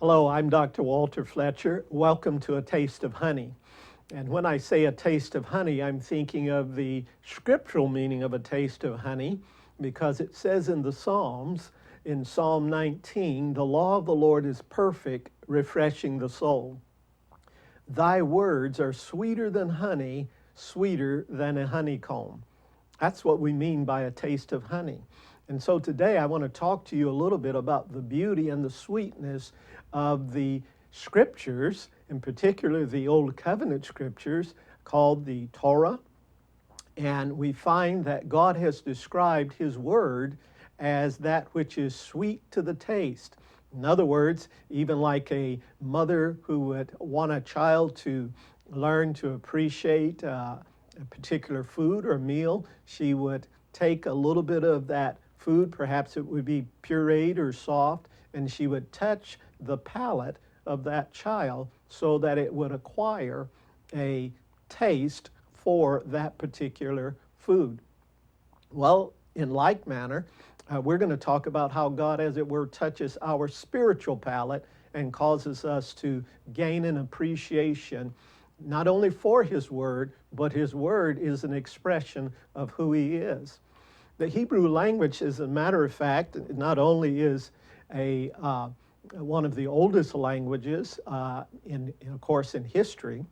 Hello, I'm Dr. Walter Fletcher. Welcome to A Taste of Honey. And when I say a taste of honey, I'm thinking of the scriptural meaning of a taste of honey, because it says in the Psalms, in Psalm 19, the law of the Lord is perfect, refreshing the soul. Thy words are sweeter than honey, sweeter than a honeycomb. That's what we mean by a taste of honey. And so today I want to talk to you a little bit about the beauty and the sweetness of the scriptures, in particular the Old Covenant scriptures called the Torah. And we find that God has described His Word as that which is sweet to the taste. In other words, even like a mother who would want a child to learn to appreciate a particular food or meal, she would take a little bit of that food, perhaps it would be pureed or soft, and she would touch the palate of that child so that it would acquire a taste for that particular food. Well, in like manner, we're going to talk about how God, as it were, touches our spiritual palate and causes us to gain an appreciation not only for His Word, but His Word is an expression of who He is. The Hebrew language, as a matter of fact, not only is one of the oldest languages, of course, in history,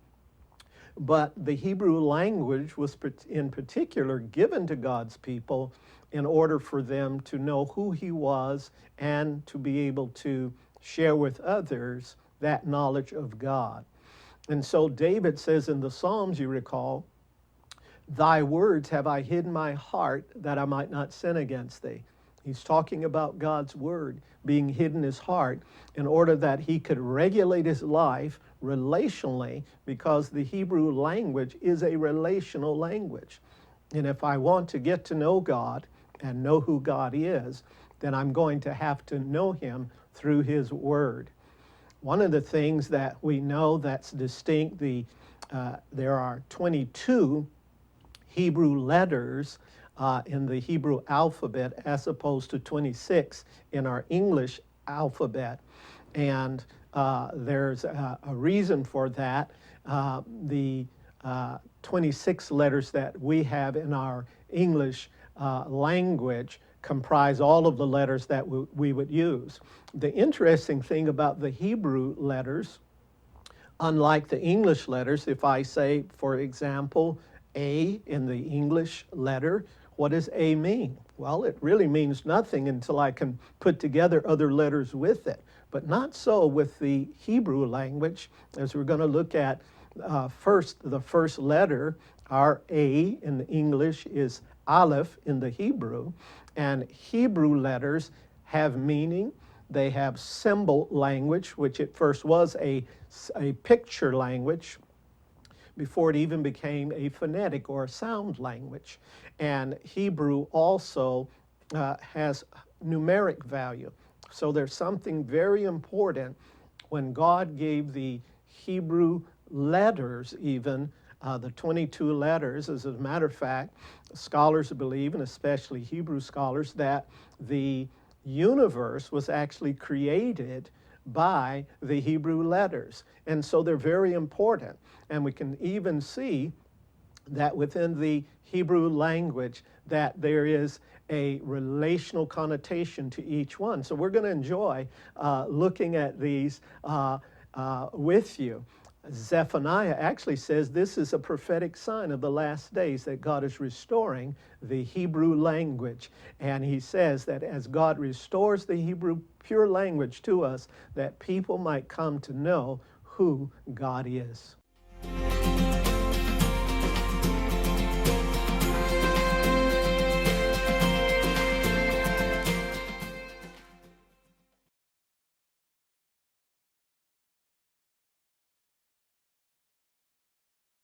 but the Hebrew language was in particular given to God's people in order for them to know who He was and to be able to share with others that knowledge of God. And so David says in the Psalms, you recall, Thy words have I hid in my heart that I might not sin against thee. He's talking about God's word being hid in his heart in order that he could regulate his life relationally, because the Hebrew language is a relational language. And if I want to get to know God and know who God is, then I'm going to have to know Him through His word. One of the things that we know that's distinct, there are 22 Hebrew letters in the Hebrew alphabet as opposed to 26 in our English alphabet. And there's a reason for that. The 26 letters that we have in our English language comprise all of the letters that we would use. The interesting thing about the Hebrew letters, unlike the English letters, if I say, for example, A in the English letter, what does A mean? Well, it really means nothing until I can put together other letters with it. But not so with the Hebrew language, as we're going to look at first. The first letter, our A in the English, is Aleph in the Hebrew, and Hebrew letters have meaning. They have symbol language, which at first was a picture language before it even became a phonetic or a sound language. And Hebrew also has numeric value. So there's something very important when God gave the Hebrew letters, even the 22 letters. As a matter of fact, scholars believe, and especially Hebrew scholars, that the universe was actually created by the Hebrew letters. And so they're very important. And we can even see that within the Hebrew language that there is a relational connotation to each one. So we're going to enjoy looking at these with you. Zephaniah actually says this is a prophetic sign of the last days, that God is restoring the Hebrew language. And he says that as God restores the Hebrew pure language to us, that people might come to know who God is.